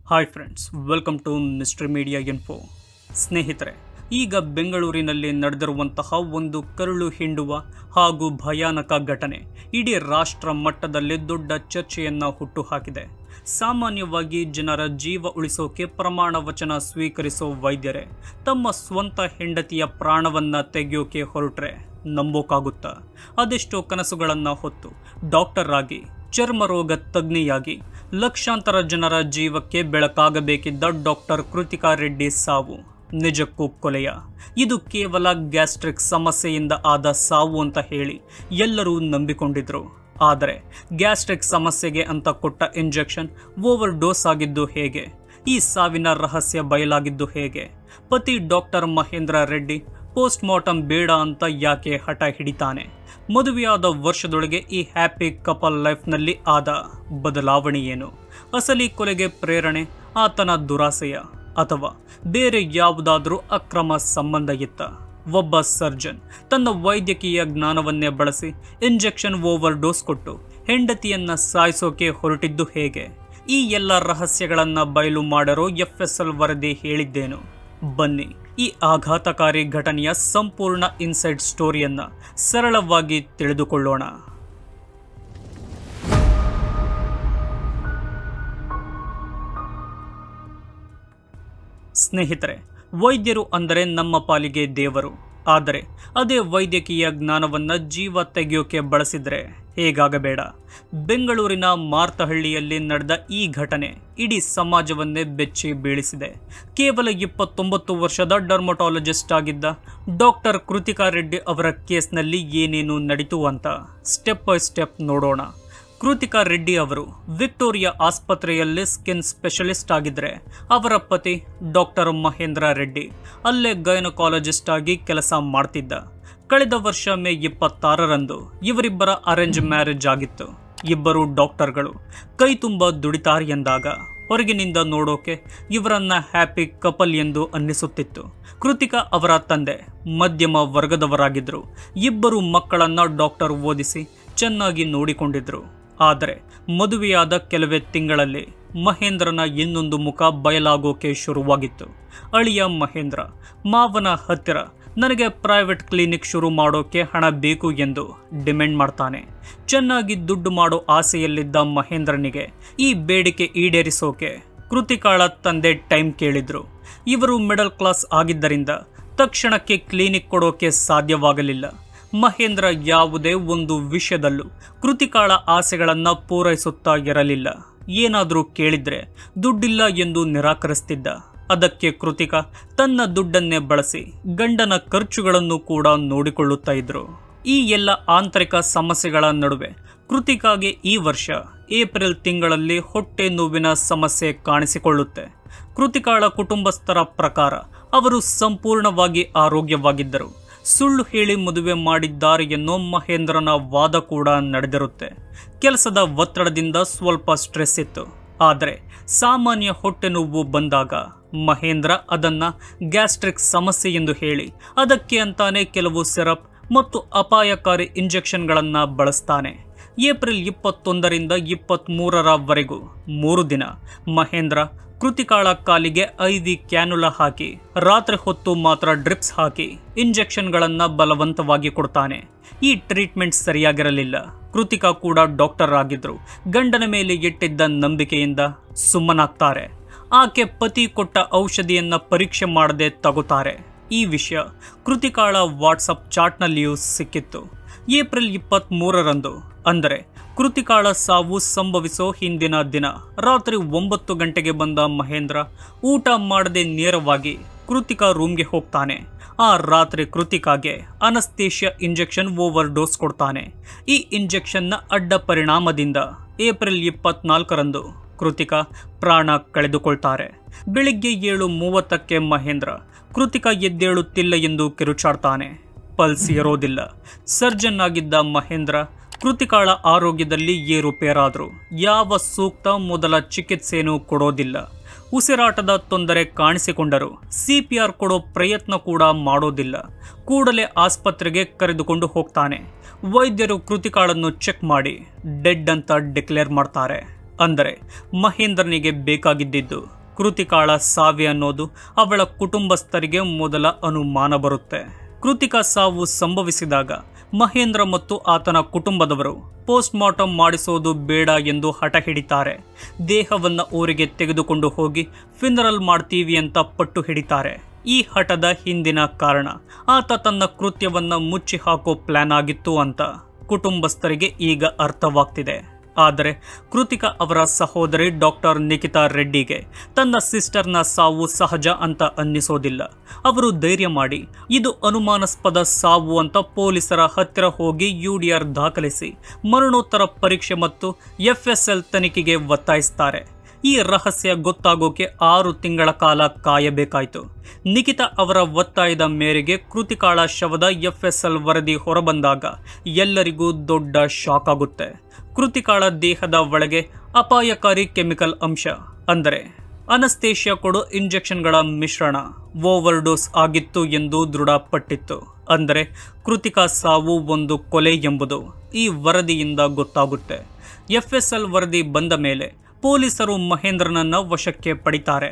Hi friends, welcome to mister media info. ಸ್ನೇಹಿತರೆ, ಈಗ ಬೆಂಗಳೂರಿನಲ್ಲಿ ನಡೆದಿರುವಂತಹ ಒಂದು ಕರುಳು ಹಿಂಡುವ ಹಾಗೂ ಭಯಾನಕ ಘಟನೆ ಇಡೀ ರಾಷ್ಟ್ರ ಮಟ್ಟದಲ್ಲಿ ದೊಡ್ಡ ಚರ್ಚೆಯನ್ನು ಹುಟ್ಟುಹಾಕಿದೆ. ಸಾಮಾನ್ಯವಾಗಿ ಜನರ ಜೀವ ಉಳಿಸೋಕೆ ಪ್ರಮಾಣ ವಚನ ಸ್ವೀಕರಿಸೋ ವೈದ್ಯರೇ ತಮ್ಮ ಸ್ವಂತ ಹೆಂಡತಿಯ ಪ್ರಾಣವನ್ನ ತೆಗೆಯೋಕೆ ಹೊರಟ್ರೆ ನಂಬೋಕಾಗುತ್ತಾ? ಅದೆಷ್ಟೋ ಕನಸುಗಳನ್ನು ಹೊತ್ತು ಡಾಕ್ಟರ್ ಆಗಿ, ಚರ್ಮರೋಗ ತಜ್ಞೆಯಾಗಿ ಲಕ್ಷಾಂತರ ಜನರ ಜೀವಕ್ಕೆ ಬೆಳಕಾಗಬೇಕಿದ್ದ ಡಾಕ್ಟರ್ ಕೃತಿಕಾ ರೆಡ್ಡಿ ಸಾವು ನಿಜಕ್ಕೂ ಕೊಲೆಯ? ಇದು ಕೇವಲ ಗ್ಯಾಸ್ಟ್ರಿಕ್ ಸಮಸ್ಯೆಯಿಂದ ಆದ ಸಾವು ಅಂತ ಹೇಳಿ ಎಲ್ಲರೂ ನಂಬಿಕೊಂಡಿದ್ರು. ಆದರೆ ಗ್ಯಾಸ್ಟ್ರಿಕ್ ಸಮಸ್ಯೆಗೆ ಅಂತ ಕೊಟ್ಟ ಇಂಜೆಕ್ಷನ್ ಓವರ್ ಡೋಸ್ ಆಗಿದ್ದು ಹೇಗೆ? ಈ ಸಾವಿನ ರಹಸ್ಯ ಬಯಲಾಗಿದ್ದು ಹೇಗೆ? ಪತಿ doctor Mahendra Reddy post mortem ಬೇಡ ಅಂತ ಯಾಕೆ ಹಠ ಹಿಡಿತಾನೆ? ಮದುವೆಯಾದ ವರ್ಷದೊಳಗೆ ಈ ಹ್ಯಾಪಿ ಕಪಲ್ ಲೈಫ್ನಲ್ಲಿ ಆದ ಬದಲಾವಣೆ ಏನು? ಅಸಲಿ ಕೊಲೆಗೆ ಪ್ರೇರಣೆ ಆತನ ದುರಾಸೆಯ ಅಥವಾ ಬೇರೆ ಯಾವುದಾದ್ರೂ ಅಕ್ರಮ ಸಂಬಂಧ ಇತ್ತ? ಒಬ್ಬ ಸರ್ಜನ್ ತನ್ನ ವೈದ್ಯಕೀಯ ಜ್ಞಾನವನ್ನೇ ಬಳಸಿ ಇಂಜೆಕ್ಷನ್ ಓವರ್ ಡೋಸ್ ಕೊಟ್ಟು ಹೆಂಡತಿಯನ್ನ ಸಾಯಿಸೋಕೆ ಹೊರಟಿದ್ದು ಹೇಗೆ? ಈ ಎಲ್ಲ ರಹಸ್ಯಗಳನ್ನ ಬಯಲು ಮಾಡರೋ FSL ವರದಿ ಹೇಳಿದ್ದೇನು? ಬನ್ನಿ, ಈ ಆಘಾತಕಾರಿ ಘಟನೆಯ ಸಂಪೂರ್ಣ ಇನ್ಸೈಡ್ ಸ್ಟೋರಿಯನ್ನ ಸರಳವಾಗಿ ತಿಳಿದುಕೊಳ್ಳೋಣ. ಸ್ನೇಹಿತರೆ, ವೈದ್ಯರು ಅಂದರೆ ನಮ್ಮ ಪಾಲಿಗೆ ದೇವರು. ಆದರೆ ಅದೇ ವೈದ್ಯಕೀಯ ಜ್ಞಾನವನ್ನ ಜೀವ ತೆಗೆಯೋಕೆ ಬಳಸಿದ್ರೆ ಹೇಗಾಗಬೇಡ? ಬೆಂಗಳೂರಿನ ಮಾರ್ತಹಳ್ಳಿಯಲ್ಲಿ ನಡೆದ ಈ ಘಟನೆ ಇಡೀ ಸಮಾಜವನ್ನೇ ಬೆಚ್ಚಿ ಬೀಳಿಸಿದೆ. ಕೇವಲ 29 ವರ್ಷದ ಡರ್ಮಟಾಲಜಿಸ್ಟ್ ಆಗಿದ್ದ ಡಾಕ್ಟರ್ ಕೃತಿಕಾ ರೆಡ್ಡಿ ಅವರ ಕೇಸ್ನಲ್ಲಿ ಏನೇನು ನಡೀತು ಅಂತ ಸ್ಟೆಪ್ ಬೈ ಸ್ಟೆಪ್ ನೋಡೋಣ. ಕೃತಿಕಾ ರೆಡ್ಡಿ ಅವರು ವಿಕ್ಟೋರಿಯಾ ಆಸ್ಪತ್ರೆಯಲ್ಲಿ ಸ್ಕಿನ್ ಸ್ಪೆಷಲಿಸ್ಟ್ ಆಗಿದ್ರೆ, ಅವರ ಪತಿ ಡಾಕ್ಟರ್ ಮಹೇಂದ್ರ ರೆಡ್ಡಿ ಅಲ್ಲೇ ಗೈನಕಾಲಜಿಸ್ಟ್ ಆಗಿ ಕೆಲಸ ಮಾಡ್ತಿದ್ದ. ಕಳೆದ ವರ್ಷ ಮೇ 26ರಂದು ಇವರಿಬ್ಬರ ಅರೇಂಜ್ ಮ್ಯಾರೇಜ್ ಆಗಿತ್ತು. ಇಬ್ಬರು ಡಾಕ್ಟರ್ಗಳು ಕೈ ತುಂಬ ದುಡಿತಾರೆ ಎಂದಾಗ ಹೊರಗಿನಿಂದ ನೋಡೋಕೆ ಇವರನ್ನ ಹ್ಯಾಪಿ ಕಪಲ್ ಎಂದು ಅನ್ನಿಸುತ್ತಿತ್ತು. ಕೃತಿಕಾ ಅವರ ತಂದೆ ಮಧ್ಯಮ ವರ್ಗದವರಾಗಿದ್ದರು. ಇಬ್ಬರು ಮಕ್ಕಳನ್ನ ಡಾಕ್ಟರ್ ಓದಿಸಿ ಚೆನ್ನಾಗಿ ನೋಡಿಕೊಂಡಿದ್ರು. ಆದರೆ ಮದುವೆಯಾದ ಕೆಲವೇ ತಿಂಗಳಲ್ಲಿ ಮಹೇಂದ್ರನ ಇನ್ನೊಂದು ಮುಖ ಬಯಲಾಗೋಕೆ ಶುರುವಾಗಿತ್ತು. ಅಳಿಯ ಮಹೇಂದ್ರ ಮಾವನ ಹತ್ತಿರ ನನಗೆ ಪ್ರೈವೇಟ್ ಕ್ಲಿನಿಕ್ ಶುರು ಮಾಡೋಕೆ ಹಣ ಬೇಕು ಎಂದು ಡಿಮ್ಯಾಂಡ್ ಮಾಡ್ತಾನೆ. ಚೆನ್ನಾಗಿ ದುಡ್ಡು ಮಾಡೋ ಆಸೆಯಲ್ಲಿದ್ದ ಮಹೇಂದ್ರನಿಗೆ ಈ ಬೇಡಿಕೆ ಈಡೇರಿಸೋಕೆ ಕೃತಿಕಾಳ ತಂದೆ ಟೈಮ್ ಕೇಳಿದ್ರು. ಇವರು ಮಿಡಲ್ ಕ್ಲಾಸ್ ಆಗಿದ್ದರಿಂದ ತಕ್ಷಣಕ್ಕೆ ಕ್ಲಿನಿಕ್ ಕೊಡೋಕೆ ಸಾಧ್ಯವಾಗಲಿಲ್ಲ. ಮಹೇಂದ್ರ ಯಾವುದೇ ಒಂದು ವಿಷಯದಲ್ಲೂ ಕೃತಿಕಾಳ ಆಸೆಗಳನ್ನು ಪೂರೈಸುತ್ತಾ ಇರಲಿಲ್ಲ. ಏನಾದರೂ ಕೇಳಿದ್ರೆ ದುಡ್ಡಿಲ್ಲ ಎಂದು ನಿರಾಕರಿಸ್ತಿದ್ದ. ಅದಕ್ಕೆ ಕೃತಿಕಾ ತನ್ನ ದುಡ್ಡನ್ನೇ ಬಳಸಿ ಗಂಡನ ಖರ್ಚುಗಳನ್ನು ಕೂಡ ನೋಡಿಕೊಳ್ಳುತ್ತಾ ಇದ್ರು. ಈ ಎಲ್ಲ ಆಂತರಿಕ ಸಮಸ್ಯೆಗಳ ನಡುವೆ ಕೃತಿಕಾಗೆ ಈ ವರ್ಷ ಏಪ್ರಿಲ್ ತಿಂಗಳಲ್ಲಿ ಹೊಟ್ಟೆ ನೋವಿನ ಸಮಸ್ಯೆ ಕಾಣಿಸಿಕೊಳ್ಳುತ್ತೆ. ಕೃತಿಕಾಳ ಕುಟುಂಬಸ್ಥರ ಪ್ರಕಾರ ಅವರು ಸಂಪೂರ್ಣವಾಗಿ ಆರೋಗ್ಯವಾಗಿದ್ದರು. ಸುಳ್ಳು ಹೇಳಿ ಮದುವೆ ಮಾಡಿದ್ದಾರೆ ಎನ್ನೋ ಮಹೇಂದ್ರನ ವಾದ ಕೂಡ ನಡೆದಿರುತ್ತೆ. ಕೆಲಸದ ಒತ್ತಡದಿಂದ ಸ್ವಲ್ಪ ಸ್ಟ್ರೆಸ್ ಇತ್ತು. ಆದರೆ ಸಾಮಾನ್ಯ ಹೊಟ್ಟೆ ನೋವು ಬಂದಾಗ ಮಹೇಂದ್ರ ಅದನ್ನ ಗ್ಯಾಸ್ಟ್ರಿಕ್ ಸಮಸ್ಯೆ ಎಂದು ಹೇಳಿ ಅದಕ್ಕೆ ಅಂತಾನೆ ಕೆಲವು ಸಿರಪ್ ಮತ್ತು ಅಪಾಯಕಾರಿ ಇಂಜೆಕ್ಷನ್ಗಳನ್ನು ಬಳಸ್ತಾನೆ. ಏಪ್ರಿಲ್ 21ರಿಂದ 23ರವರೆಗೂ 3 ದಿನ ಮಹೇಂದ್ರ ಕೃತಿಕಾಳ ಕಾಲಿಗೆ IV ಕ್ಯಾನುಲಾ ಹಾಕಿ ರಾತ್ರಿ ಹೊತ್ತು ಮಾತ್ರ ಡ್ರಿಪ್ಸ್ ಹಾಕಿ ಇಂಜೆಕ್ಷನ್ಗಳನ್ನು ಬಲವಂತವಾಗಿ ಕೊಡ್ತಾನೆ. ಈ ಟ್ರೀಟ್ಮೆಂಟ್ ಸರಿಯಾಗಿರಲಿಲ್ಲ. ಕೃತಿಕಾ ಕೂಡ ಡಾಕ್ಟರ್ ಆಗಿದ್ರು. ಗಂಡನ ಮೇಲೆ ಇಟ್ಟಿದ್ದ ನಂಬಿಕೆಯಿಂದ ಸುಮ್ಮನಾಗ್ತಾರೆ. ಆಕೆ ಪತಿ ಕೊಟ್ಟ ಔಷಧಿಯನ್ನ ಪರೀಕ್ಷೆ ಮಾಡದೆ ತಗೋತಾರೆ. ಈ ವಿಷಯ ಕೃತಿಕಾಳ ವಾಟ್ಸಪ್ ಚಾಟ್ನಲ್ಲಿಯೂ ಸಿಕ್ಕಿತ್ತು. ಏಪ್ರಿಲ್ 23ರಂದು ಅಂದರೆ ಕೃತಿಕಾಳ ಸಾವು ಸಂಭವಿಸೋ ಹಿಂದಿನ ದಿನ ರಾತ್ರಿ 9 ಗಂಟೆಗೆ ಬಂದ ಮಹೇಂದ್ರ ಊಟ ಮಾಡದೆ ನೇರವಾಗಿ ಕೃತಿಕಾ ರೂಮ್ಗೆ ಹೋಗ್ತಾನೆ. ಆ ರಾತ್ರಿ ಕೃತಿಕಾಗೆ ಅನಸ್ತೇಷಿಯಾ ಇಂಜೆಕ್ಷನ್ ಓವರ್ ಡೋಸ್ ಕೊಡ್ತಾನೆ. ಈ ಇಂಜೆಕ್ಷನ್ನ ಅಡ್ಡ ಪರಿಣಾಮದಿಂದ ಏಪ್ರಿಲ್ 24ರಂದು ಕೃತಿಕಾ ಪ್ರಾಣ ಕಳೆದುಕೊಳ್ತಾರೆ. ಬೆಳಿಗ್ಗೆ 7:30ಕ್ಕೆ ಮಹೇಂದ್ರ ಕೃತಿಕಾ ಎದ್ದೇಳುತ್ತಿಲ್ಲ ಎಂದು ಕಿರುಚಾಡ್ತಾನೆ. ಪಲ್ಸ್ ಇರೋದಿಲ್ಲ. ಸರ್ಜನ್ ಆಗಿದ್ದ ಮಹೇಂದ್ರ ಕೃತಿಕಾಳ ಆರೋಗ್ಯದಲ್ಲಿ ಏರುಪೇರಾದ್ರು. ಯಾವ ಸೂಕ್ತ ಮೊದಲ ಚಿಕಿತ್ಸೆನೂ ಕೊಡೋದಿಲ್ಲ. ಉಸಿರಾಟದ ತೊಂದರೆ ಕಾಣಿಸಿಕೊಂಡರೂ CPR ಕೊಡೋ ಪ್ರಯತ್ನ ಕೂಡ ಮಾಡೋದಿಲ್ಲ. ಕೂಡಲೇ ಆಸ್ಪತ್ರೆಗೆ ಕರೆದುಕೊಂಡು ಹೋಗ್ತಾನೆ. ವೈದ್ಯರು ಕೃತಿಕಾಳನ್ನು ಚೆಕ್ ಮಾಡಿ ಡೆಡ್ ಅಂತ ಡಿಕ್ಲೇರ್ ಮಾಡ್ತಾರೆ. ಅಂದರೆ ಮಹೇಂದ್ರನಿಗೆ ಬೇಕಾಗಿದ್ದಿದ್ದು ಕೃತಿಕಾಳ ಸಾವೆ ಅನ್ನೋದು ಅವಳ ಕುಟುಂಬಸ್ಥರಿಗೆ ಮೊದಲ ಅನುಮಾನ ಬರುತ್ತೆ. ಕೃತಿಕಾ ಸಾವು ಸಂಭವಿಸಿದಾಗ ಮಹೇಂದ್ರ ಮತ್ತು ಆತನ ಕುಟುಂಬದವರು ಪೋಸ್ಟ್ ಮಾರ್ಟಮ್ ಮಾಡಿಸೋದು ಬೇಡ ಎಂದು ಹಠ ಹಿಡಿತಾರೆ. ದೇಹವನ್ನು ಊರಿಗೆ ತೆಗೆದುಕೊಂಡು ಹೋಗಿ ಫಿನರಲ್ ಮಾಡ್ತೀವಿ ಅಂತ ಪಟ್ಟು ಹಿಡಿತಾರೆ. ಈ ಹಠದ ಹಿಂದಿನ ಕಾರಣ ಆತ ತನ್ನ ಕೃತ್ಯವನ್ನ ಮುಚ್ಚಿ ಹಾಕೋ ಪ್ಲಾನ್ ಆಗಿತ್ತು ಅಂತ ಕುಟುಂಬಸ್ಥರಿಗೆ ಈಗ ಅರ್ಥವಾಗ್ತಿದೆ. ಆದರೆ ಕೃತಿಕಾ ಅವರ ಸಹೋದರಿ ಡಾಕ್ಟರ್ ನಿಖಿತಾ ರೆಡ್ಡಿಗೆ ತನ್ನ ಸಿಸ್ಟರ್ನ ಸಾವು ಸಹಜ ಅಂತ ಅನ್ನಿಸೋದಿಲ್ಲ. ಅವರು ಧೈರ್ಯ ಮಾಡಿ ಇದು ಅನುಮಾನಾಸ್ಪದ ಸಾವು ಅಂತ ಪೊಲೀಸರ ಹತ್ತಿರ ಹೋಗಿ UDR ದಾಖಲಿಸಿ ಮರಣೋತ್ತರ ಪರೀಕ್ಷೆ ಮತ್ತು FSL ತನಿಖೆಗೆ ಒತ್ತಾಯಿಸ್ತಾರೆ. ಈ ರಹಸ್ಯ ಗೊತ್ತಾಗೋಕೆ 6 ತಿಂಗಳ ಕಾಲ ಕಾಯಬೇಕಾಯಿತು. ನಿಖಿತಾ ಅವರ ಒತ್ತಾಯದ ಮೇರೆಗೆ ಕೃತಿಕಾಳ ಶವದ FSL ವರದಿ ಹೊರಬಂದಾಗ ಎಲ್ಲರಿಗೂ ದೊಡ್ಡ ಶಾಕ್ ಆಗುತ್ತೆ. ಕೃತಿಕಾಳ ದೇಹದ ಒಳಗೆ ಅಪಾಯಕಾರಿ ಕೆಮಿಕಲ್ ಅಂಶ ಅಂದರೆ ಅನಸ್ತೇಷಿಯಾ ಕೊಡೋ ಇಂಜೆಕ್ಷನ್ಗಳ ಮಿಶ್ರಣ ಓವರ್ಡೋಸ್ ಆಗಿತ್ತು ಎಂದು ದೃಢಪಟ್ಟಿತ್ತು. ಅಂದರೆ ಕೃತಿಕಾ ಸಾವು ಒಂದು ಕೊಲೆ ಎಂಬುದು ಈ ವರದಿಯಿಂದ ಗೊತ್ತಾಗುತ್ತೆ. FSL ವರದಿ ಬಂದ ಮೇಲೆ ಪೊಲೀಸರು ಮಹೇಂದ್ರನನ್ನ ವಶಕ್ಕೆ ಪಡಿತಾರೆ.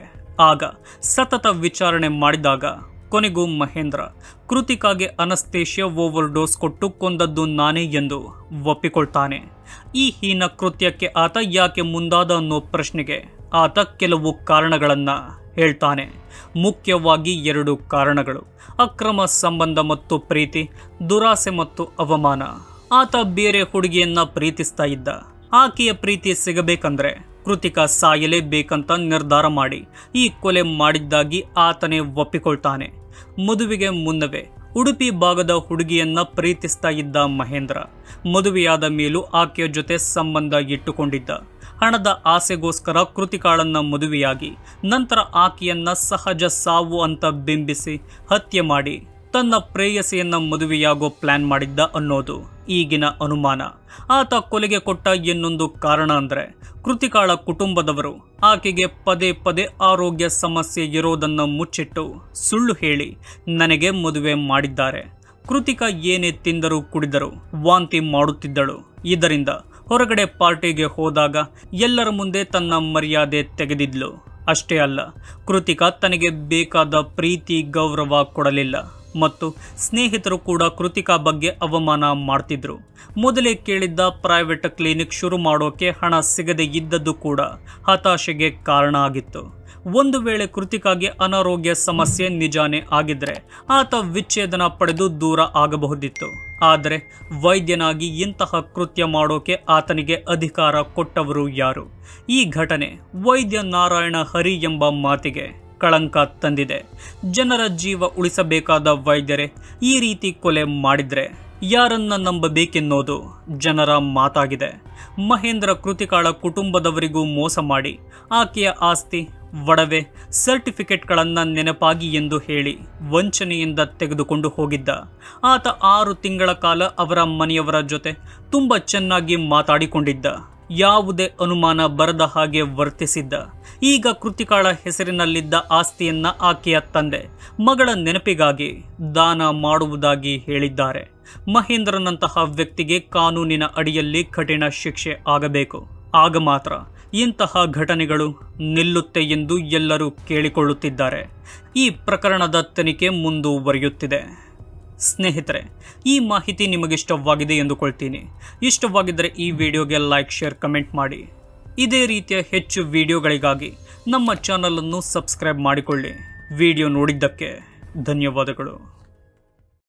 ಆಗ ಸತತ ವಿಚಾರಣೆ ಮಾಡಿದಾಗ ಕೊನೆಗೂ ಮಹೇಂದ್ರ ಕೃತಿಕಾಗೆ ಅನಸ್ತೇಷಿಯಾ ಓವರ್ಡೋಸ್ ಕೊಟ್ಟು ಕೊಂದದ್ದು ನಾನೇ ಎಂದು ಒಪ್ಪಿಕೊಳ್ತಾನೆ. ಈ ಹೀನ ಕೃತ್ಯಕ್ಕೆ ಆತ ಯಾಕೆ ಮುಂದಾದ ಅನ್ನೋ ಪ್ರಶ್ನೆಗೆ ಆತ ಕೆಲವು ಕಾರಣಗಳನ್ನ ಹೇಳ್ತಾನೆ. ಮುಖ್ಯವಾಗಿ 2 ಕಾರಣಗಳು: ಅಕ್ರಮ ಸಂಬಂಧ ಮತ್ತು ಪ್ರೀತಿ, ದುರಾಸೆ ಮತ್ತು ಅವಮಾನ. ಆತ ಬೇರೆ ಹುಡುಗಿಯನ್ನ ಪ್ರೀತಿಸ್ತಾ ಇದ್ದ. ಆಕೆಯ ಪ್ರೀತಿ ಸಿಗಬೇಕಂದ್ರೆ ಕೃತಿಕಾ ಸಾಯಲೇಬೇಕಂತ ನಿರ್ಧಾರ ಮಾಡಿ ಈ ಕೊಲೆ ಮಾಡಿದ್ದಾಗಿ ಆತನೇ ಒಪ್ಪಿಕೊಳ್ತಾನೆ. ಮದುವೆಗೆ ಮುನ್ನವೇ ಉಡುಪಿ ಭಾಗದ ಹುಡುಗಿಯನ್ನ ಪ್ರೀತಿಸ್ತಾ ಇದ್ದ ಮಹೇಂದ್ರ ಮದುವೆಯಾದ ಮೇಲೂ ಆಕೆಯ ಜೊತೆ ಸಂಬಂಧ ಇಟ್ಟುಕೊಂಡಿದ್ದ. ಹಣದ ಆಸೆಗೋಸ್ಕರ ಕೃತಿಕಾಳನ್ನ ಮದುವೆಯಾಗಿ ನಂತರ ಆಕೆಯನ್ನ ಸಹಜ ಸಾವು ಅಂತ ಬಿಂಬಿಸಿ ಹತ್ಯೆ ಮಾಡಿ ತನ್ನ ಪ್ರೇಯಸಿಯನ್ನ ಮದುವೆಯಾಗೋ ಪ್ಲಾನ್ ಮಾಡಿದ್ದ ಅನ್ನೋದು ಈಗಿನ ಅನುಮಾನ. ಆತ ಕೊಲೆಗೆ ಕೊಟ್ಟ ಇನ್ನೊಂದು ಕಾರಣ ಅಂದ್ರೆ ಕೃತಿಕಾಳ ಕುಟುಂಬದವರು ಆಕೆಗೆ ಪದೇ ಪದೇ ಆರೋಗ್ಯ ಸಮಸ್ಯೆ ಇರೋದನ್ನ ಮುಚ್ಚಿಟ್ಟು ಸುಳ್ಳು ಹೇಳಿ ನನಗೆ ಮದುವೆ ಮಾಡಿದ್ದಾರೆ. ಕೃತಿಕಾ ಏನೇ ತಿಂದರೂ ಕುಡಿದರೂ ವಾಂತಿ ಮಾಡುತ್ತಿದ್ದಳು. ಇದರಿಂದ ಹೊರಗಡೆ ಪಾರ್ಟಿಗೆ ಹೋದಾಗ ಎಲ್ಲರ ಮುಂದೆ ತನ್ನ ಮರ್ಯಾದೆ ತೆಗೆದಿದ್ಲು. ಅಷ್ಟೇ ಅಲ್ಲ, ಕೃತಿಕಾ ತನಗೆ ಬೇಕಾದ ಪ್ರೀತಿ ಗೌರವ ಕೊಡಲಿಲ್ಲ ಮತ್ತು ಸ್ನೇಹಿತರು ಕೂಡ ಕೃತಿಕಾ ಬಗ್ಗೆ ಅವಮಾನ ಮಾಡ್ತಿದ್ರು. ಮೊದಲೇ ಕೇಳಿದ್ದ ಪ್ರೈವೇಟ್ ಕ್ಲಿನಿಕ್ ಶುರು ಮಾಡೋಕೆ ಹಣ ಸಿಗದೆ ಇದ್ದದ್ದು ಕೂಡ ಹತಾಶೆಗೆ ಕಾರಣ ಆಗಿತ್ತು. ಒಂದು ವೇಳೆ ಕೃತಿಕಾಗೆ ಅನಾರೋಗ್ಯ ಸಮಸ್ಯೆ ನಿಜಾನೇ ಆಗಿದ್ರೆ ಆತ ವಿಚ್ಛೇದನ ಪಡೆದು ದೂರ ಆಗಬಹುದಿತ್ತು. ಆದರೆ ವೈದ್ಯನಾಗಿ ಇಂತಹ ಕೃತ್ಯ ಮಾಡೋಕೆ ಆತನಿಗೆ ಅಧಿಕಾರ ಕೊಟ್ಟವರು ಯಾರು? ಈ ಘಟನೆ ವೈದ್ಯ ನಾರಾಯಣ ಹರಿ ಎಂಬ ಮಾತಿಗೆ ಕಳಂಕ ತಂದಿದೆ. ಜನರ ಜೀವ ಉಳಿಸಬೇಕಾದ ವೈದ್ಯರೇ ಈ ರೀತಿ ಕೊಲೆ ಮಾಡಿದ್ರೆ ಯಾರನ್ನ ನಂಬಬೇಕೆನ್ನೋದು ಜನರ ಮಾತಾಗಿದೆ. ಮಹೇಂದ್ರ ಕೃತಿಕಾಳ ಕುಟುಂಬದವರಿಗೂ ಮೋಸ ಮಾಡಿ ಆಕೆಯ ಆಸ್ತಿ, ಒಡವೆ, ಸರ್ಟಿಫಿಕೇಟ್ಗಳನ್ನು ನೆನಪಾಗಿ ಎಂದು ಹೇಳಿ ವಂಚನೆಯಿಂದ ತೆಗೆದುಕೊಂಡು ಹೋಗಿದ್ದ. ಆತ 6 ತಿಂಗಳ ಕಾಲ ಅವರ ಮನೆಯವರ ಜೊತೆ ತುಂಬ ಚೆನ್ನಾಗಿ ಮಾತಾಡಿಕೊಂಡಿದ್ದ. ಯಾವುದೇ ಅನುಮಾನ ಬರದ ಹಾಗೆ ವರ್ತಿಸಿದ್ದ. ಈಗ ಕೃತಿಕಾಳ ಹೆಸರಿನಲ್ಲಿದ್ದ ಆಸ್ತಿಯನ್ನ ಆಕೆಯ ತಂದೆ ಮಗಳ ನೆನಪಿಗಾಗಿ ದಾನ ಮಾಡುವುದಾಗಿ ಹೇಳಿದ್ದಾರೆ. ಮಹೇಂದ್ರನಂತಹ ವ್ಯಕ್ತಿಗೆ ಕಾನೂನಿನ ಅಡಿಯಲ್ಲಿ ಕಠಿಣ ಶಿಕ್ಷೆ ಆಗಬೇಕು. ಆಗ ಮಾತ್ರ ಇಂತಹ ಘಟನೆಗಳು ನಿಲ್ಲುತ್ತೆ ಎಂದು ಎಲ್ಲರೂ ಕೇಳಿಕೊಳ್ಳುತ್ತಿದ್ದಾರೆ. ಈ ಪ್ರಕರಣದ ತನಿಖೆ ಮುಂದುವರಿಯುತ್ತಿದೆ. ಸ್ನೇಹಿತರೆ, ಈ ಮಾಹಿತಿ ನಿಮಗಿಷ್ಟವಾಗಿದೆ ಎಂದುಕೊಳ್ತೀನಿ. ಇಷ್ಟವಾಗಿದ್ದರೆ ಈ ವಿಡಿಯೋಗೆ ಲೈಕ್, ಶೇರ್, ಕಮೆಂಟ್ ಮಾಡಿ. ಇದೇ ರೀತಿಯ ಹೆಚ್ಚು ವಿಡಿಯೋಗಳಿಗಾಗಿ ನಮ್ಮ ಚಾನಲನ್ನು ಸಬ್ಸ್ಕ್ರೈಬ್ ಮಾಡಿಕೊಳ್ಳಿ. ವಿಡಿಯೋ ನೋಡಿದ್ದಕ್ಕೆ ಧನ್ಯವಾದಗಳು.